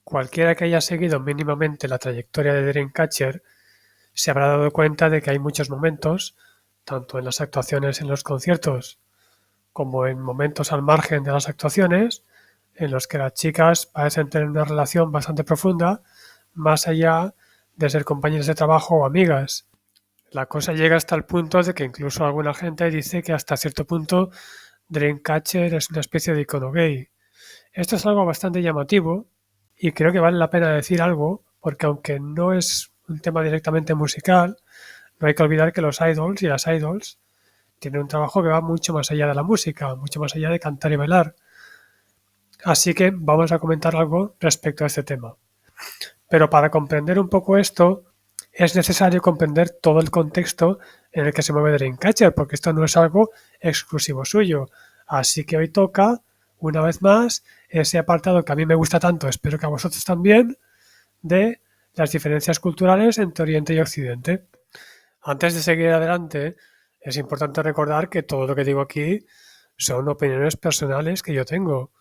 Cualquiera que haya seguido mínimamente la trayectoria de Dreamcatcher se habrá dado cuenta de que hay muchos momentos, tanto en las actuaciones en los conciertos como en momentos al margen de las actuaciones, en los que las chicas parecen tener una relación bastante profunda, más allá de ser compañeras de trabajo o amigas. La cosa llega hasta el punto de que incluso alguna gente dice que hasta cierto punto Dreamcatcher es una especie de icono gay. Esto es algo bastante llamativo y creo que vale la pena decir algo, porque aunque no es un tema directamente musical, no hay que olvidar que los idols y las idols tienen un trabajo que va mucho más allá de la música, mucho más allá de cantar y bailar. Así que vamos a comentar algo respecto a este tema. Pero para comprender un poco esto, es necesario comprender todo el contexto en el que se mueve Dreamcatcher, porque esto no es algo exclusivo suyo. Así que hoy toca, una vez más, ese apartado que a mí me gusta tanto, espero que a vosotros también, de las diferencias culturales entre Oriente y Occidente. Antes de seguir adelante, es importante recordar que todo lo que digo aquí son opiniones personales que yo tengo,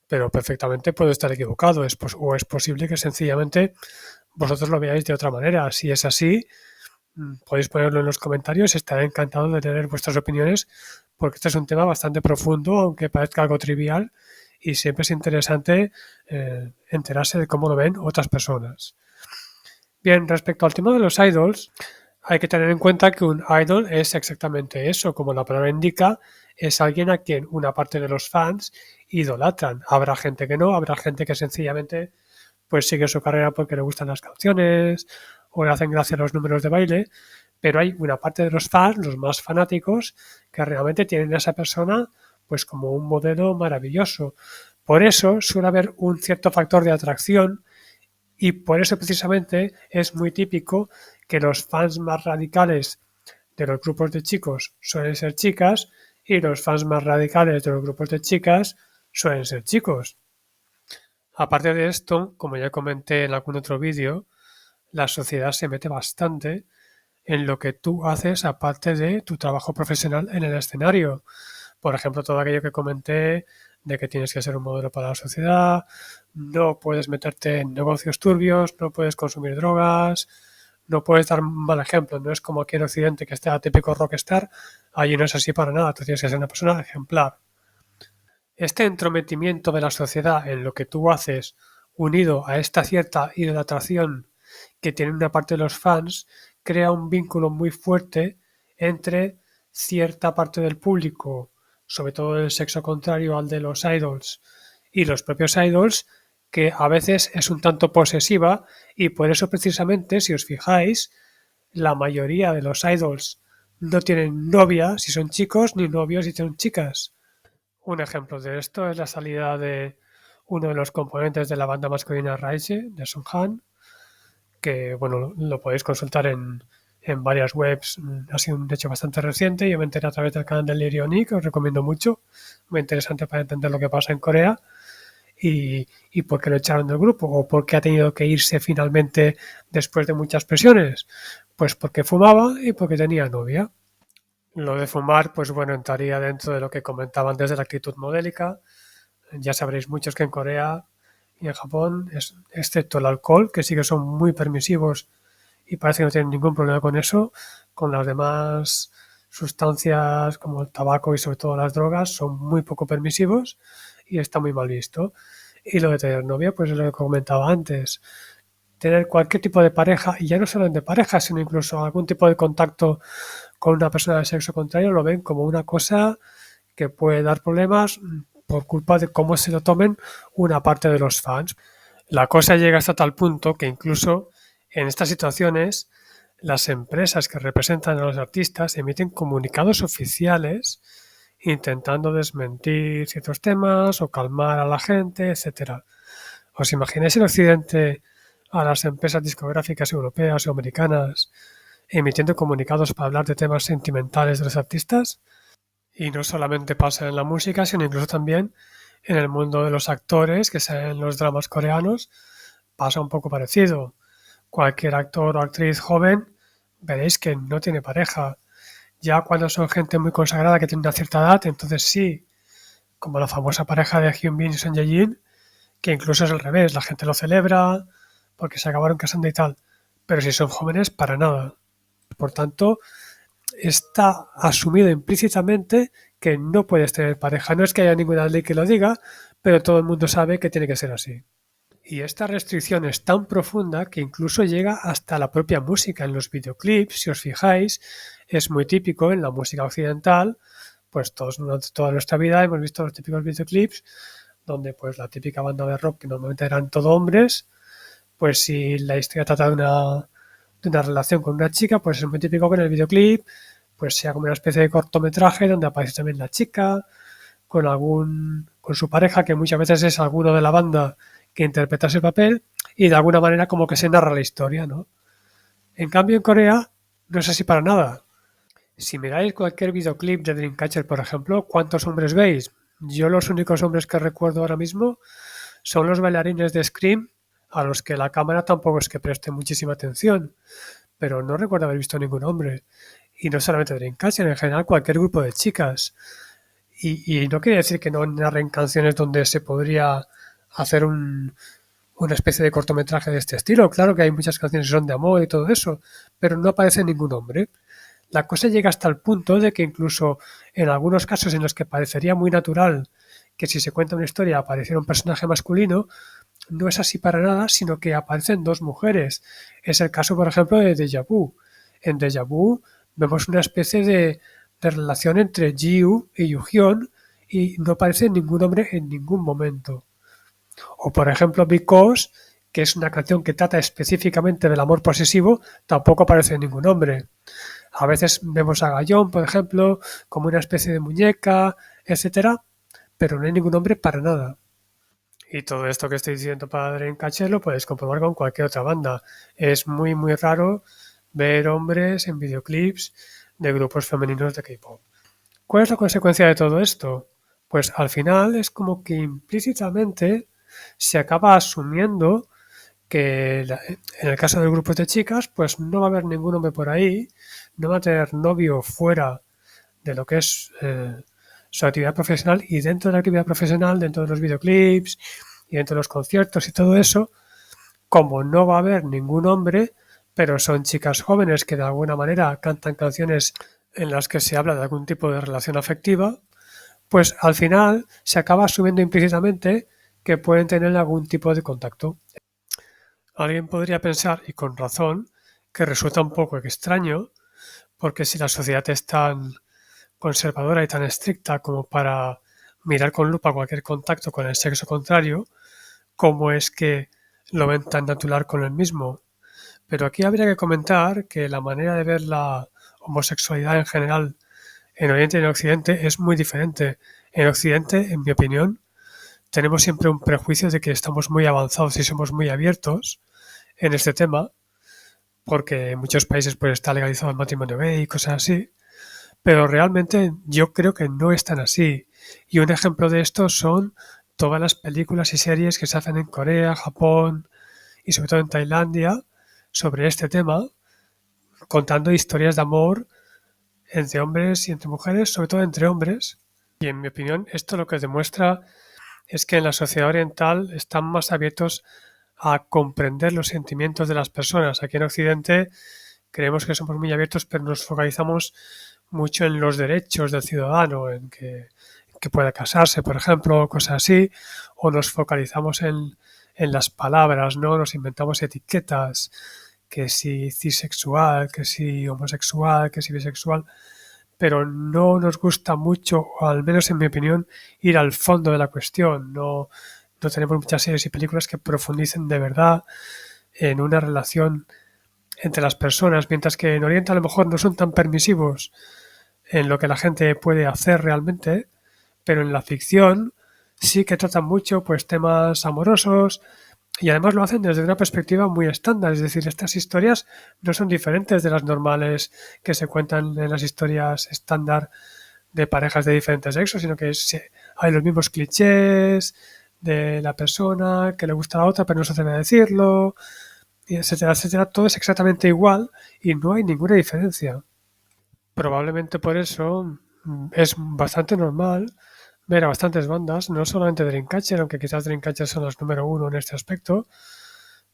pero perfectamente puedo estar equivocado, o es posible que sencillamente vosotros lo veáis de otra manera. Si es así, podéis ponerlo en los comentarios, estaré encantado de tener vuestras opiniones, porque este es un tema bastante profundo, aunque parezca algo trivial, y siempre es interesante enterarse de cómo lo ven otras personas. Bien, respecto al tema de los idols, hay que tener en cuenta que un idol es exactamente eso, como la palabra indica, es alguien a quien una parte de los fans idolatran. Habrá gente que no, habrá gente que sencillamente pues sigue su carrera porque le gustan las canciones o le hacen gracia los números de baile, pero hay una parte de los fans, los más fanáticos, que realmente tienen a esa persona pues como un modelo maravilloso. Por eso suele haber un cierto factor de atracción y por eso precisamente es muy típico que los fans más radicales de los grupos de chicos suelen ser chicas y los fans más radicales de los grupos de chicas suelen ser chicos. Aparte de esto, como ya comenté en algún otro vídeo, la sociedad se mete bastante en lo que tú haces aparte de tu trabajo profesional en el escenario. Por ejemplo, todo aquello que comenté de que tienes que ser un modelo para la sociedad, no puedes meterte en negocios turbios, no puedes consumir drogas, no puedes dar un mal ejemplo. No es como aquí en Occidente que está típico rockstar, allí no es así para nada, tú tienes que ser una persona ejemplar. Este entrometimiento de la sociedad en lo que tú haces, unido a esta cierta idolatración que tiene una parte de los fans, crea un vínculo muy fuerte entre cierta parte del público, sobre todo del sexo contrario al de los idols, y los propios idols, que a veces es un tanto posesiva y por eso precisamente, si os fijáis, la mayoría de los idols no tienen novia si son chicos ni novios si son chicas. Un ejemplo de esto es la salida de uno de los componentes de la banda masculina Rise, de Sunghan, que bueno, lo podéis consultar en varias webs. Ha sido un hecho bastante reciente. Yo me enteré a través del canal de Lirioni, que os recomiendo mucho. Muy interesante para entender lo que pasa en Corea y por qué lo echaron del grupo o por qué ha tenido que irse finalmente después de muchas presiones. Pues porque fumaba y porque tenía novia. Lo de fumar, pues bueno, entraría dentro de lo que comentaba antes de la actitud modélica. Ya sabréis muchos que en Corea y en Japón, excepto el alcohol, que sí que son muy permisivos y parece que no tienen ningún problema con eso, con las demás sustancias como el tabaco y sobre todo las drogas son muy poco permisivos y está muy mal visto. Y lo de tener novia, pues es lo que comentaba antes. Tener cualquier tipo de pareja, y ya no solo de pareja, sino incluso algún tipo de contacto con una persona del sexo contrario, lo ven como una cosa que puede dar problemas por culpa de cómo se lo tomen una parte de los fans. La cosa llega hasta tal punto que incluso en estas situaciones las empresas que representan a los artistas emiten comunicados oficiales intentando desmentir ciertos temas o calmar a la gente, etcétera. ¿Os imagináis en Occidente a las empresas discográficas europeas o americanas emitiendo comunicados para hablar de temas sentimentales de los artistas? Y no solamente pasa en la música, sino incluso también en el mundo de los actores, que sean en los dramas coreanos, pasa un poco parecido. Cualquier actor o actriz joven veréis que no tiene pareja. Ya cuando son gente muy consagrada que tiene una cierta edad, entonces sí, como la famosa pareja de Hyun Bin y Son Ye-jin, que incluso es al revés, la gente lo celebra porque se acabaron casando y tal, pero si son jóvenes, para nada. Por tanto, está asumido implícitamente que no puedes tener pareja. No es que haya ninguna ley que lo diga, pero todo el mundo sabe que tiene que ser así. Y esta restricción es tan profunda que incluso llega hasta la propia música. En los videoclips, si os fijáis, es muy típico en la música occidental, pues todos durante toda nuestra vida hemos visto los típicos videoclips donde pues la típica banda de rock, que normalmente eran todo hombres, pues si la historia trata de una relación con una chica, pues es muy típico que en el videoclip pues sea como una especie de cortometraje donde aparece también la chica con su pareja, que muchas veces es alguno de la banda que interpreta ese papel, y de alguna manera como que se narra la historia, ¿no? En cambio en Corea no es así para nada. Si miráis cualquier videoclip de Dreamcatcher, por ejemplo, ¿cuántos hombres veis? Yo los únicos hombres que recuerdo ahora mismo son los bailarines de Scream, a los que la cámara tampoco es que preste muchísima atención, pero no recuerdo haber visto ningún hombre. Y no solamente Dreamcatcher, en general cualquier grupo de chicas. Y no quiere decir que no narren canciones donde se podría hacer una especie de cortometraje de este estilo. Claro que hay muchas canciones que son de amor y todo eso, pero no aparece ningún hombre. La cosa llega hasta el punto de que incluso en algunos casos en los que parecería muy natural que si se cuenta una historia apareciera un personaje masculino, no es así para nada, sino que aparecen dos mujeres. Es el caso, por ejemplo, de Déjà Vu. En Déjà Vu vemos una especie de relación entre Jiu y Yuhyun y no aparece ningún hombre en ningún momento. O, por ejemplo, Because, que es una canción que trata específicamente del amor posesivo, tampoco aparece ningún hombre. A veces vemos a Gallón, por ejemplo, como una especie de muñeca, etcétera, pero no hay ningún hombre para nada. Y todo esto que estoy diciendo para Dreamcatcher lo puedes comprobar con cualquier otra banda. Es muy, muy raro ver hombres en videoclips de grupos femeninos de K-pop. ¿Cuál es la consecuencia de todo esto? Pues al final es como que implícitamente se acaba asumiendo que en el caso de grupos de chicas, pues no va a haber ningún hombre por ahí, no va a tener novio fuera de lo que es su actividad profesional, y dentro de la actividad profesional, dentro de los videoclips y dentro de los conciertos y todo eso, como no va a haber ningún hombre, pero son chicas jóvenes que de alguna manera cantan canciones en las que se habla de algún tipo de relación afectiva, pues al final se acaba asumiendo implícitamente que pueden tener algún tipo de contacto. Alguien podría pensar, y con razón, que resulta un poco extraño, porque si la sociedad es tan conservadora y tan estricta como para mirar con lupa cualquier contacto con el sexo contrario, ¿cómo es que lo ven tan natural con el mismo? Pero aquí habría que comentar que la manera de ver la homosexualidad en general en Oriente y en Occidente es muy diferente. En Occidente, en mi opinión, tenemos siempre un prejuicio de que estamos muy avanzados y somos muy abiertos en este tema, porque en muchos países pues está legalizado el matrimonio gay y cosas así, pero realmente yo creo que no es tan así. Y un ejemplo de esto son todas las películas y series que se hacen en Corea, Japón y sobre todo en Tailandia sobre este tema, contando historias de amor entre hombres y entre mujeres, sobre todo entre hombres. Y en mi opinión, esto lo que demuestra es que en la sociedad oriental están más abiertos a comprender los sentimientos de las personas. Aquí en Occidente creemos que somos muy abiertos, pero nos focalizamos mucho en los derechos del ciudadano, en que pueda casarse, por ejemplo, cosas así, o nos focalizamos en las palabras, ¿no? Nos inventamos etiquetas, que si cisexual, que si homosexual, que si bisexual, pero no nos gusta mucho, o al menos en mi opinión, ir al fondo de la cuestión. No tenemos muchas series y películas que profundicen de verdad en una relación entre las personas, mientras que en Oriente a lo mejor no son tan permisivos en lo que la gente puede hacer realmente, pero en la ficción sí que tratan mucho pues temas amorosos, y además lo hacen desde una perspectiva muy estándar, es decir, estas historias no son diferentes de las normales que se cuentan en las historias estándar de parejas de diferentes sexos, sino que hay los mismos clichés de la persona que le gusta a la otra pero no se atreve a decirlo, y etcétera, etcétera. Todo es exactamente igual y no hay ninguna diferencia. Probablemente por eso es bastante normal ver a bastantes bandas, no solamente Dreamcatcher, aunque quizás Dreamcatcher son los número uno en este aspecto,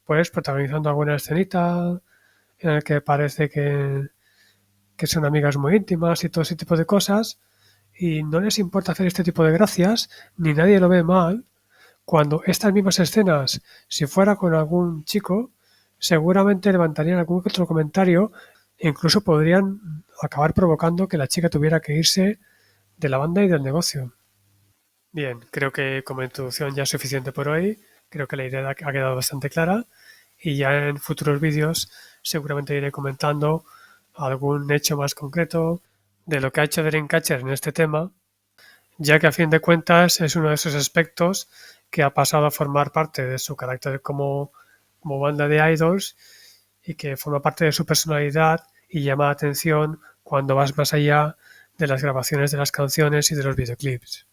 pues protagonizando alguna escenita en el que parece que son amigas muy íntimas y todo ese tipo de cosas, y no les importa hacer este tipo de gracias, ni nadie lo ve mal, cuando estas mismas escenas, si fuera con algún chico, seguramente levantarían algún que otro comentario e incluso podrían acabar provocando que la chica tuviera que irse de la banda y del negocio. Bien, creo que como introducción ya es suficiente por hoy. Creo que la idea ha quedado bastante clara y ya en futuros vídeos seguramente iré comentando algún hecho más concreto de lo que ha hecho Dreamcatcher en este tema, ya que a fin de cuentas es uno de esos aspectos que ha pasado a formar parte de su carácter como banda de idols y que forma parte de su personalidad y llama la atención cuando vas más allá de las grabaciones de las canciones y de los videoclips.